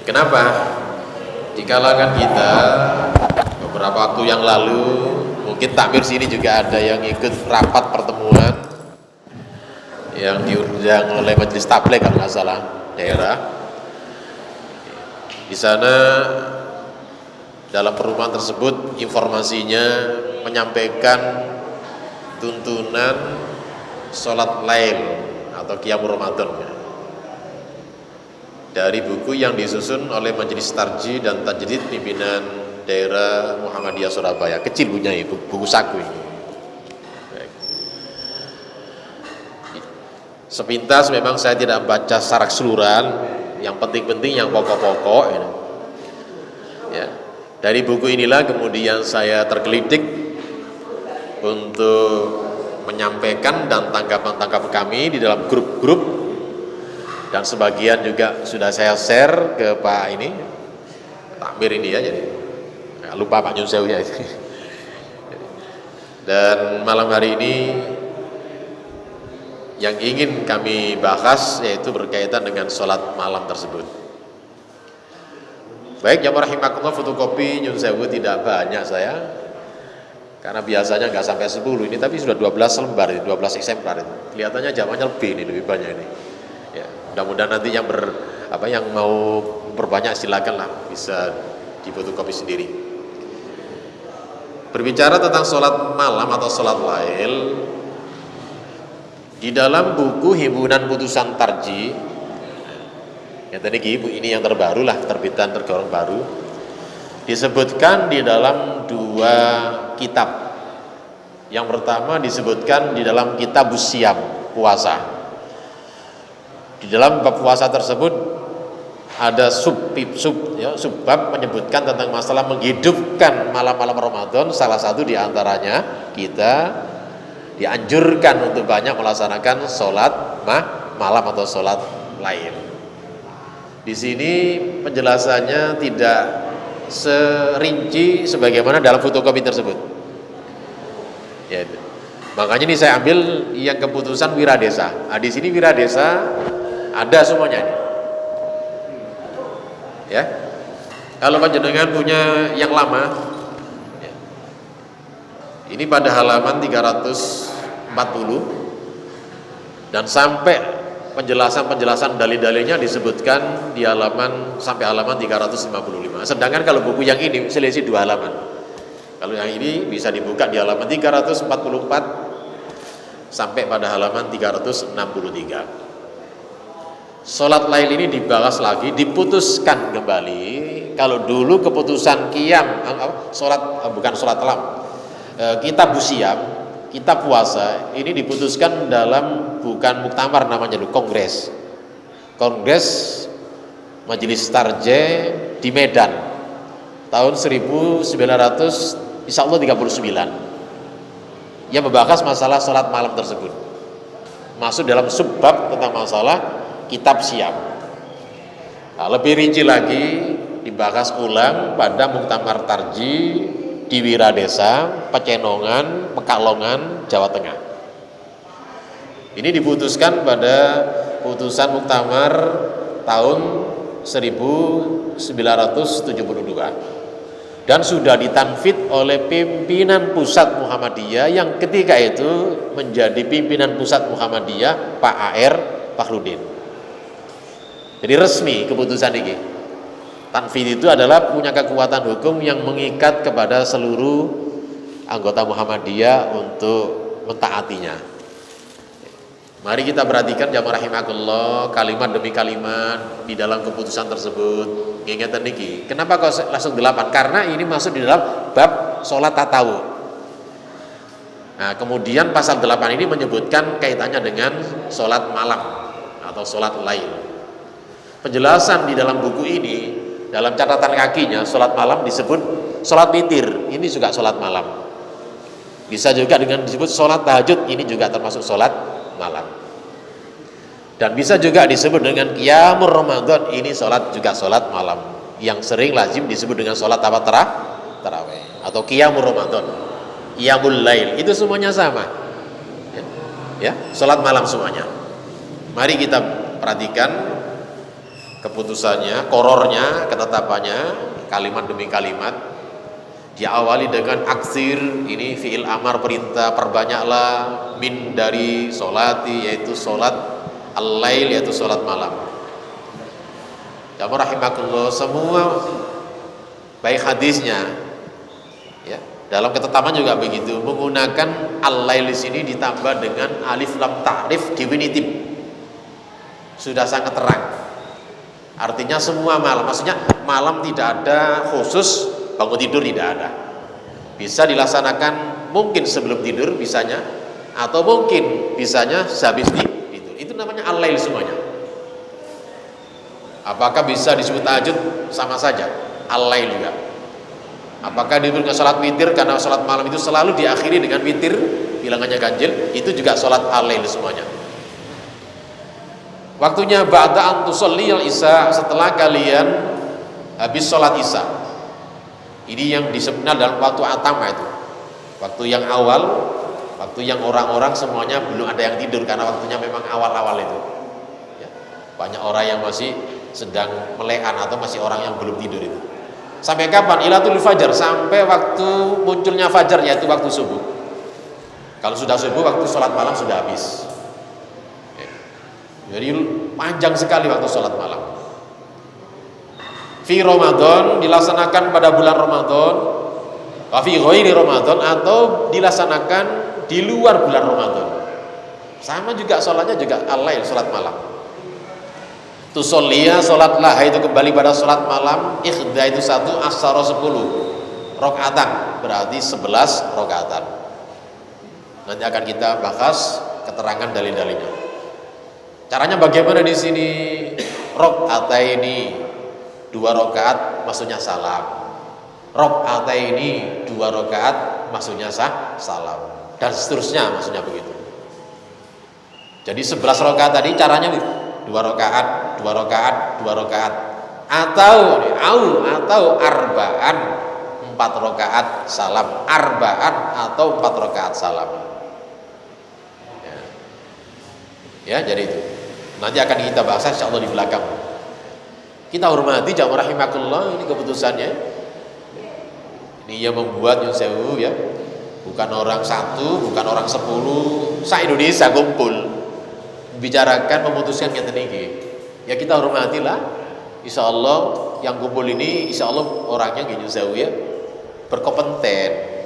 Kenapa? Di kalangan kita beberapa waktu yang lalu, mungkin takmir sini juga ada yang ikut rapat pertemuan yang diundang oleh Majelis Tabligh kalau nggak salah daerah. Di sana dalam perumahan tersebut informasinya menyampaikan tuntunan sholat lail atau qiyamul Ramadan dari buku yang disusun oleh Majelis Tarjih dan Tajdid pimpinan daerah Muhammadiyah Surabaya. Kecil punya buku saku ini. Sepintas memang saya tidak baca secara keseluruhan, yang penting-penting, yang pokok-pokok ya. Dari buku inilah kemudian saya tergelitik untuk menyampaikan dan tanggapan-tanggapan kami di dalam grup-grup, dan sebagian juga sudah saya share ke Pak ini takmir ini ya, jadi lupa Pak Nyun Sewu ya. Dan malam hari ini yang ingin kami bahas yaitu berkaitan dengan sholat malam tersebut. Baik, yang rahimakumullah, fotokopi Nyun Sewu tidak banyak saya, karena biasanya nggak sampai 10 ini, tapi sudah 12 lembar, 12 eksemplar itu. Kelihatannya jamannya lebih banyak ini. Ya, mudah-mudahan nanti yang yang mau berbanyak silakanlah bisa difotokopi sendiri. Berbicara tentang sholat malam atau sholat lail, di dalam buku Himpunan Putusan Tarjih, yang tadi ibu ini yang terbaru lah, terbitan tergolong baru, disebutkan di dalam 2 kitab. Yang pertama disebutkan di dalam kitab Siyam, puasa. Di dalam bab puasa tersebut ada subbab menyebutkan tentang masalah menghidupkan malam-malam Ramadan. Salah satu di antaranya kita dianjurkan untuk banyak melaksanakan sholat malam atau sholat lail. Di sini penjelasannya tidak serinci sebagaimana dalam fotokopi tersebut. Ya, makanya ini saya ambil yang keputusan Wiradesa. Di sini Wiradesa ada semuanya ini. Ya, kalau panjenengan punya yang lama, ya, ini pada halaman 340 dan sampai penjelasan dalil-dalilnya disebutkan di halaman sampai halaman 355. Sedangkan kalau buku yang ini selisih 2 halaman. Kalau yang ini bisa dibuka di halaman 344 sampai pada halaman 363. Sholat lail ini dibahas lagi, diputuskan kembali. Kalau dulu keputusan qiyam, bukan sholat malam, kitab Siyam, kitab puasa, ini diputuskan dalam bukan muktamar namanya, kongres Majelis Tarjih di Medan tahun 1939 yang membahas masalah sholat malam tersebut, masuk dalam subbab tentang masalah kitab Siyam. Nah, lebih rinci lagi dibahas ulang pada muktamar Tarjih di Wiradesa, Pecenongan, Pekalongan, Jawa Tengah. Ini diputuskan pada putusan muktamar tahun 1972 dan sudah ditanfid oleh pimpinan pusat Muhammadiyah yang ketika itu menjadi pimpinan pusat Muhammadiyah Pak A.R. Fakhrudin. Jadi resmi keputusan ini. Tanfid itu adalah punya kekuatan hukum yang mengikat kepada seluruh anggota Muhammadiyah untuk mentaatinya. Mari kita perhatikan jamaah rahimakumullah, kalimat demi kalimat di dalam keputusan tersebut. Ingatan niki. Kenapa kok langsung 8? Karena ini masuk di dalam bab sholat tatawuf. Nah, kemudian pasal 8 ini menyebutkan kaitannya dengan sholat malam atau sholat lail. Penjelasan di dalam buku ini, dalam catatan kakinya, sholat malam disebut sholat witir, ini juga sholat malam. Bisa juga dengan disebut sholat tahajud, ini juga termasuk sholat malam. Dan bisa juga disebut dengan qiyamul Ramadan, ini sholat juga sholat malam. Yang sering lazim disebut dengan sholat apa? Tarawih atau qiyamul Ramadan, qiyamul lail, itu semuanya sama. Ya, sholat malam semuanya. Mari kita perhatikan keputusannya, korornya, ketetapannya, kalimat demi kalimat. Diawali dengan aksir, ini fi'il amar, perintah, perbanyaklah min dari solati, yaitu solat al-lail, yaitu solat malam. Jamaah rahimakumullah, semua baik hadisnya ya, dalam ketetapan juga begitu, menggunakan al-lail di sini ditambah dengan alif lam ta'rif definitif, sudah sangat terang. Artinya semua malam, maksudnya malam tidak ada khusus bangun tidur, tidak ada. Bisa dilaksanakan mungkin sebelum tidur bisanya, atau mungkin bisanya sehabis tidur. Itu namanya al-lail semuanya. Apakah bisa disebut tahajud? Sama saja, al-lail juga. Apakah disebut dengan salat witir? Karena salat malam itu selalu diakhiri dengan witir, bilangannya ganjil. Itu juga salat al-lail semuanya. Waktunya ba'da an tusalliyal isya, setelah kalian habis sholat isya. Ini yang disebutnya dalam waktu atama itu, waktu yang awal, waktu yang orang-orang semuanya belum ada yang tidur, karena waktunya memang awal-awal itu ya. Banyak orang yang masih sedang melekan atau masih orang yang belum tidur itu. Sampai kapan? Ilatul fajar, sampai waktu munculnya fajar, yaitu waktu subuh. Kalau sudah subuh, waktu sholat malam sudah habis ya. Jadi panjang sekali waktu sholat malam. Fi Ramadan, dilaksanakan pada bulan Ramadan, wa fi ghairi Ramadan, atau dilaksanakan di luar bulan Ramadan. Sama juga sholatnya juga al-lail, sholat malam. Tusolliya, sholatlah, itu kembali pada sholat malam. Ikhda itu 1, asyara 10 rakaatan, berarti 11 rakaatan. Nanti akan kita bahas keterangan dalil-dalilnya. Caranya bagaimana di sini? Rakaataini, 2 rakaat maksudnya salam. Rakaataini, 2 rakaat maksudnya salam, dan seterusnya, maksudnya begitu. Jadi 11 rakaat tadi caranya 2 rakaat, 2 rakaat, 2 rakaat, atau arba'an, 4 rakaat salam, arba'an atau 4 rakaat salam. Ya, jadi itu. Nanti akan kita bahas insyaallah di belakang. Kita hormati jamaah rahimakumullah, ini keputusannya. Ini yang membuat Nyun Sewu ya, bukan orang 1, bukan orang 10, se-Indonesia kumpul bicarakan, memutuskan yang tinggi. Ya kita hormatilah. Insyaallah yang kumpul ini insyaallah orangnya Nyun Sewu ya, berkompeten.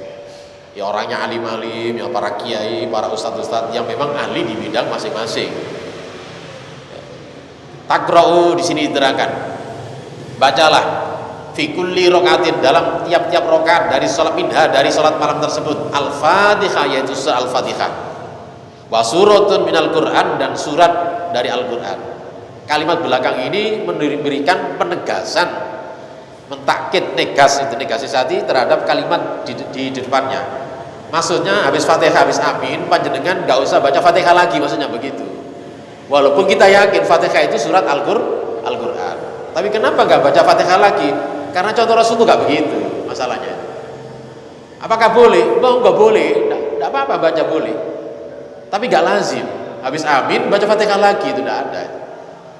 Ya orangnya alim-alim, ya para kiai, para ustadz-ustadz yang memang ahli di bidang masing-masing. Takra'u di sini diterangkan. Bacalah fi kulli rakaatin, dalam tiap-tiap rakaat dari salat minha, dari salat malam tersebut, Al-Fatihah, yaitu surah Al-Fatihah. Wa suratun minal Qur'an, dan surat dari Al-Qur'an. Kalimat belakang ini memberikan penegasan, mentakkid, negasi terhadap kalimat di depannya. Maksudnya habis Fatihah, habis amin, panjenengan enggak usah baca Fatihah lagi, maksudnya begitu. Walaupun kita yakin Fatihah itu surat Al-Qur'an. Tapi kenapa nggak baca Fatihah lagi? Karena contoh Rasul itu nggak begitu masalahnya. Apakah boleh? Nggak boleh. Nggak apa-apa baca boleh. Tapi nggak lazim. Habis amin baca Fatihah lagi, itu tidak ada.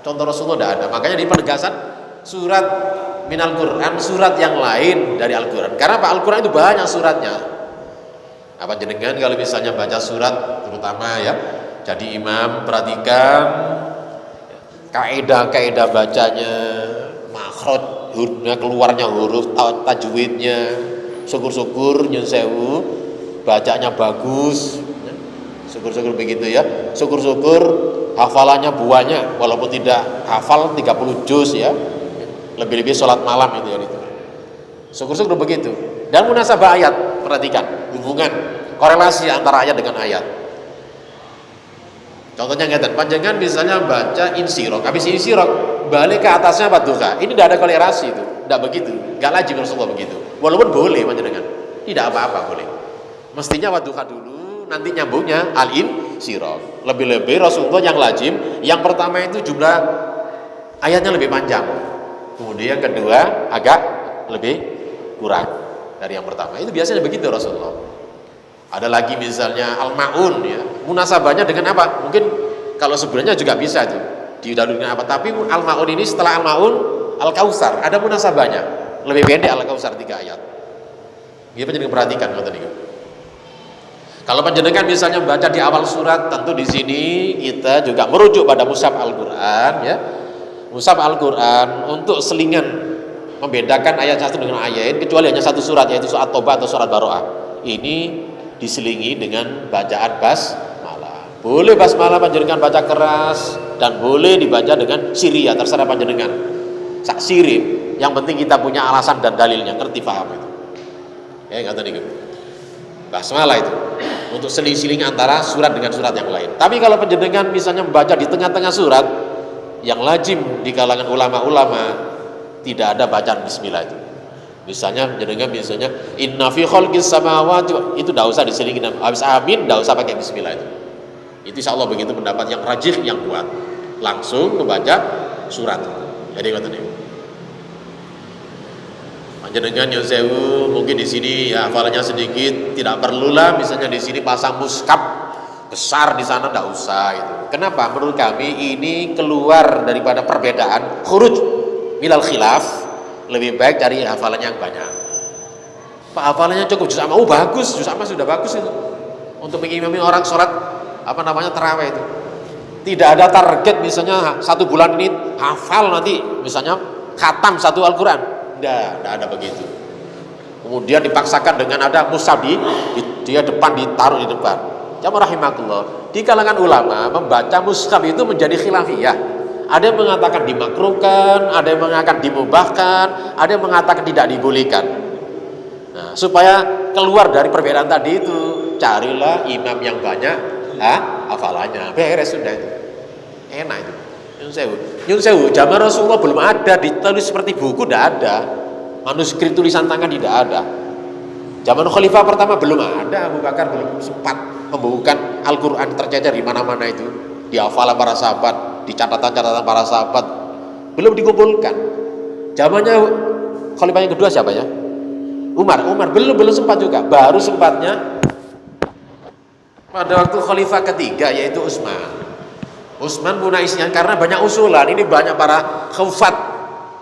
Contoh Rasulullah tidak ada. Makanya di penegasan surat minal Quran, surat yang lain dari Al-Quran. Karena Pak Al-Quran itu banyak suratnya. Apa jenengan kalau misalnya baca surat, terutama ya, jadi imam perhatikan kaidah-kaidah bacanya, makhraj, keluarnya huruf, tajwidnya. Syukur-syukur Nyun Sewu bacanya bagus, syukur-syukur begitu ya. Syukur-syukur hafalannya buahnya, walaupun tidak hafal 30 juz ya, lebih-lebih sholat malam itu ya itu. Syukur-syukur begitu. Dan munasabah ayat, perhatikan hubungan korelasi antara ayat dengan ayat. Contohnya ngeten, panjangan misalnya baca insirok, habis insirok balik ke atasnya Fatuha. Ini tidak ada korelasi itu, tidak begitu, nggak lazim Rasulullah begitu. Walaupun boleh panjangan, tidak apa-apa boleh. Mestinya Fatuha dulu, nanti nyambungnya al-insirok. Lebih-lebih Rasulullah yang lazim, yang pertama itu jumlah ayatnya lebih panjang, kemudian yang kedua agak lebih kurang dari yang pertama. Itu biasanya begitu Rasulullah. Ada lagi misalnya al-ma'un ya, munasabahnya dengan apa? Mungkin kalau sebenarnya juga bisa itu. didahului dengan apa? Tapi Al-Maun ini setelah Al-Maun Al-Kausar, ada munasabahnya. Lebih pendek Al-Kausar 3 ayat. Ini panjenengan perhatikan ngoten niku. Kalau panjenengan misalnya baca di awal surat, tentu di sini kita juga merujuk pada mushaf Al-Qur'an ya. Mushaf Al-Qur'an untuk selingan membedakan ayat satu dengan ayat kecuali hanya satu surat, yaitu surat Taubah atau surat Baroah. Ini diselingi dengan bacaan basmalah. Boleh basmalah panjenengan baca keras dan boleh dibaca dengan siriyah, terserah panjenengan. Sak sirih, yang penting kita punya alasan dan dalilnya, ngerti paham itu. Ya kata niku. Basmalah itu untuk seling-seling antara surat dengan surat yang lain. Tapi kalau panjenengan misalnya membaca di tengah-tengah surat, yang lazim di kalangan ulama-ulama tidak ada bacaan bismillah itu. Misalnya inna fi khalqis samawati, itu tidak usah diselingin habis amin, tidak usah pakai bismillah itu. Itu insyaallah begitu pendapat yang rajih, yang kuat. Langsung membaca surat. Jadi ngoten niku. Panjenengan nyuwun sewu, mungkin di sini ya hafalannya sedikit, tidak perlulah misalnya di sini pasang mushaf besar di sana, tidak usah itu. Kenapa? Menurut kami ini keluar daripada perbedaan, khuruj milal khilaf, lebih baik cari hafalan yang banyak. Pak, hafalannya cukup juz amma, bagus, juz amma sudah bagus itu untuk mengimami orang sholat tarawih itu. Tidak ada target misalnya 1 bulan ini hafal nanti misalnya khatam 1 Al-Quran. Tidak ada begitu. Kemudian dipaksakan dengan ada mushaf di dia depan, ditaruh di depan. Jamaah rahimakumullah, di kalangan ulama membaca mushaf itu menjadi khilafiyah. Ada yang mengatakan dimakruhkan, ada yang mengatakan dimubahkan, ada yang mengatakan tidak dibolehkan. Nah, supaya keluar dari perbedaan tadi itu, carilah imam yang banyak hafalannya. Beres sudah itu. Enak itu. Nyun sewu, zaman Rasulullah belum ada ditulis seperti buku, tidak ada. Manuskrip tulisan tangan tidak ada. Zaman Khalifah pertama belum ada, Abu Bakar belum sempat membukukan Al-Quran tercecer di mana-mana itu, di hafalan para sahabat, di catatan-catatan para sahabat, belum dikumpulkan. Zamannya Khalifah yang kedua siapa ya? Umar belum sempat juga, baru sempatnya pada waktu Khalifah ketiga yaitu Utsman punya isinya karena banyak usulan. Ini banyak para khufat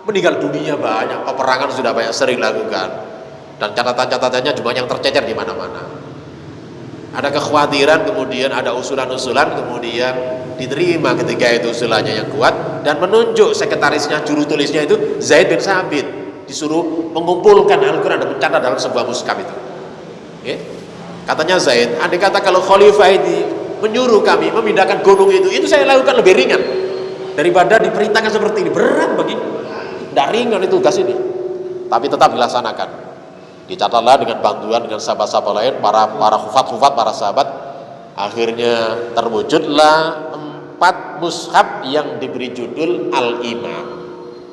meninggal dunia, banyak peperangan sudah banyak sering lakukan, dan catatan-catatannya cuma yang tercecer di mana-mana. Ada kekhawatiran, kemudian ada usulan-usulan, kemudian diterima ketika itu usulannya yang kuat dan menunjuk sekretarisnya, juru tulisnya itu Zaid bin Sabit, disuruh mengumpulkan Al-Quran dan mencatat dalam sebuah mushaf itu. Katanya Zaid, andai kata kalau Khalifah ini menyuruh kami memindahkan gunung itu saya lakukan lebih ringan daripada diperintahkan seperti ini. Berat bagi, tidak ringan itu tugas ini, tapi tetap dilaksanakan. Dicatatlah dengan bantuan dengan sahabat-sahabat lain, para khufat, para sahabat. Akhirnya terwujudlah 4 mushaf yang diberi judul Al-Imam.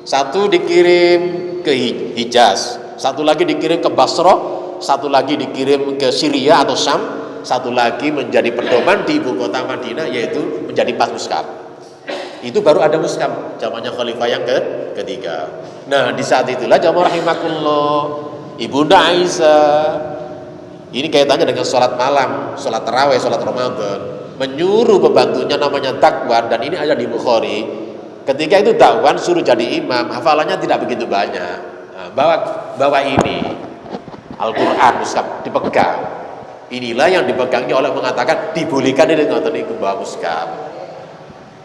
1 dikirim ke Hijaz, 1 lagi dikirim ke Basrah, 1 lagi dikirim ke Syria atau Syam, 1 lagi menjadi pedoman di ibu kota Madinah, yaitu menjadi 4 mushaf. Itu baru ada mushaf zamannya Khalifah yang ketiga. Nah, di saat itulah jamaah rahimakumullah, Ibunda Aisyah, ini kaitannya dengan sholat malam, sholat tarawih, sholat Ramadan, menyuruh pembantunya namanya Dakwan, dan ini ada di Bukhari. Ketika itu Dakwan suruh jadi imam, hafalannya tidak begitu banyak. Nah, bawa ini Al-Quran mushaf dipegang. Inilah yang dipegangnya oleh mengatakan dibolehkan ini ngoten niku bawa mushaf.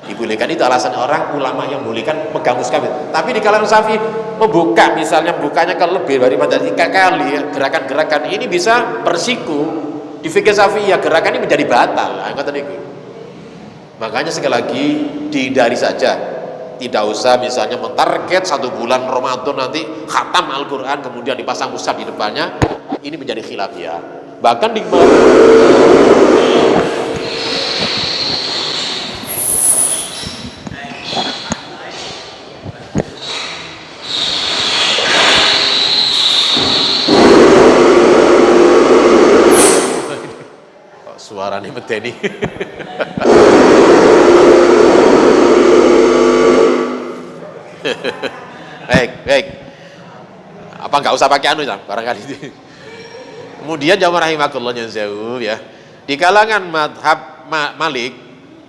Dibolehkan itu alasan orang ulama yang bolehkan pegang mushaf itu. Tapi di kalangan Syafi'i membuka, misalnya bukanya kalau lebih daripada 3 kali ya, gerakan-gerakan ini bisa bersiku. Di fikih Syafi'i ya gerakan ini menjadi batal. Ngoten niku. Makanya sekali lagi dihindari saja. Tidak usah misalnya mentarget 1 bulan Ramadan nanti khatam Al-Quran kemudian dipasang mushaf di depannya. Ini menjadi khilafiyah. Bahkan di suaranya medeni. Baik. Apa nggak usah pakai anu ya, barangkali itu. Kemudian jamaah rahimakumullah ya, di kalangan madhab Malik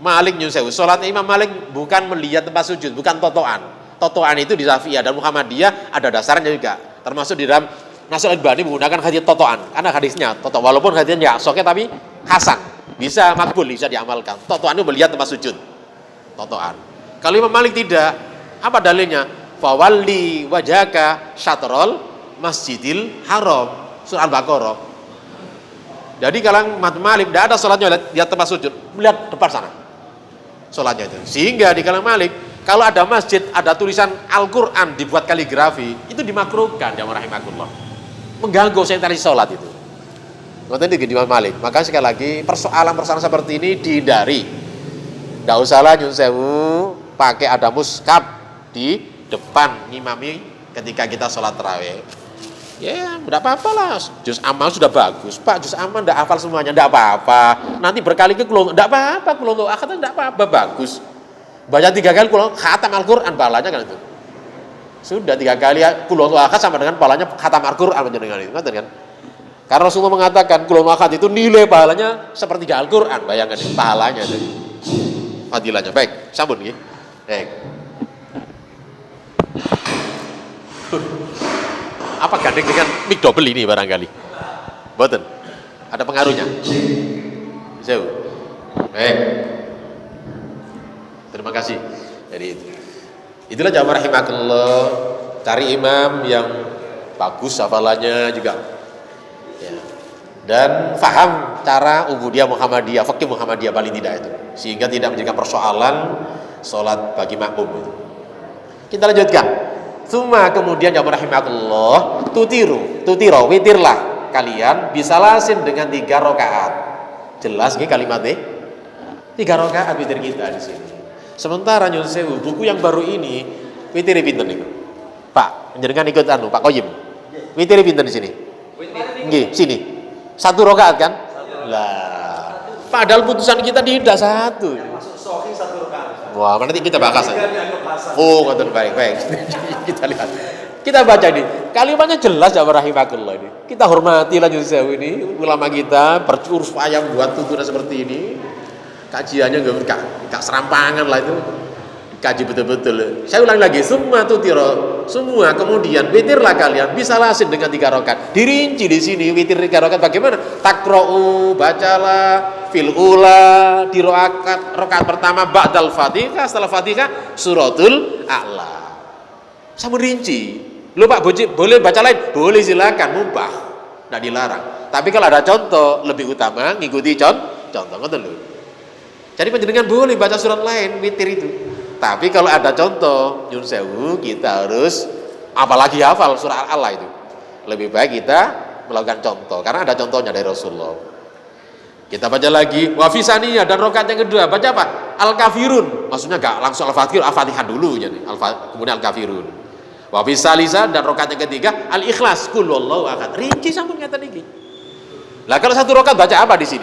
Malik nyun sewu, sholatnya Imam Malik bukan melihat tempat sujud, bukan totoan. Totoan itu di Syafi'iyah dan Muhammadiyah ada dasarnya juga, termasuk di dalam Nasrul Albani menggunakan hadis totoan, karena hadisnya toto, walaupun hadisnya ya soknya tapi hasan, bisa makbul, bisa diamalkan. Totoan itu melihat tempat sujud, totoan. Kalau Imam Malik tidak, apa dalilnya? Fawalli wajhaka syatrol masjidil haram, surah Al-Baqarah. Jadi kalau Imam Malik tidak ada sholatnya lihat tempat sujud, melihat depan sana sholatnya itu. Sehingga di kalangan Malik, kalau ada masjid, ada tulisan Al-Quran dibuat kaligrafi, itu dimakruhkan, jamaah rahimakumullah. Mengganggu konsentrasi sholat itu. Ngerti di Imam Malik. Maka sekali lagi persoalan-persoalan seperti ini dihindari. Tidak usahlah nyun sewu pakai ada mushaf di depan ngimami ketika kita sholat tarawih. Ya, tidak apa-apa lah. Juz amal sudah bagus. Pak, juz amal tidak hafal semuanya, tidak apa-apa. Nanti berkali ke kulon, tidak apa-apa. Kulon untuk akad tidak apa-apa, bagus. Baca 3 kali kulon khatam Al-Quran, pahalanya kan itu. Sudah 3 kali kulon untuk akad sama dengan pahalanya khatam Al-Quran dengan itu, kan? Karena Rasulullah mengatakan kulon akad itu nilai pahalanya seperti Al-Quran, bayangkan ini, pahalanya itu. Fadilahnya. Baik, sambut ya. Baik. Apa gandeng dengan mic double ini barangkali? Boten. Ada pengaruhnya. Jauh. Baik. Terima kasih. Jadi itu. Itulah jamaah rahimakumullah, cari imam yang bagus hafalannya juga. Ya. Dan faham cara ubudiyah Muhammadiyah, fikih Muhammadiyah paling tidak itu. Sehingga tidak menjadikan persoalan sholat bagi makmum itu. Kita lanjutkan. Suma kemudian jamaah rahimakumullah, tutiro, witirlah kalian bisa lasin dengan 3 rakaat. Jelas nggih kalimatnya? 3 rakaat witir kita di sini. Sementara nyun sewu buku yang baru ini witir pinten niku? Pak, jenengan ikut Pak Qoyim. Witir pinten di sini? Nggih, sini. 1 rakaat kan? Lah, padahal putusan kita tidak 1. Masuk sohi 1 rakaat. Wah, nanti kita bahas aja. Oh, ngoten baik. Kita lihat. Kita baca ini. Kalimatnya jelas ya rahimakumullah ini. Kita hormati lah nyun sewu ini, ulama kita berurus payah buat tuntunan seperti ini. Kajiannya enggak serampangan lah itu. Kaji betul-betul. Saya ulang lagi, semua tutiro, semua kemudian witirlah kalian bisa lasin dengan 3 rakaat. Dirinci di sini witir 3 rakaat bagaimana? Takra'u, bacalah fil ula di rakaat pertama ba'dal Fatihah, setelah Fatihah suratul A'la. Saya merinci. Lu Pak boleh baca lain? Boleh, silakan, mubah. Enggak dilarang. Tapi kalau ada contoh lebih utama ngikuti contoh ngoten lho. Jadi panjenengan boleh baca surat lain witir itu. Tapi kalau ada contoh, nyun sewu kita harus apalagi hafal surah Al-A'la itu. Lebih baik kita melakukan contoh karena ada contohnya dari Rasulullah. Kita baca lagi wafisaniyah dan rakaat yang kedua baca apa? Al-Kafirun. Maksudnya enggak langsung Al-Fatihah dulu jadi. Kemudian Al-Kafirun. Wafisalisa dan rakaat yang ketiga Al-Ikhlas. Qul huwallahu ahad. Rinci sampun ngeten iki. Lah kalau 1 rakaat baca apa di sini?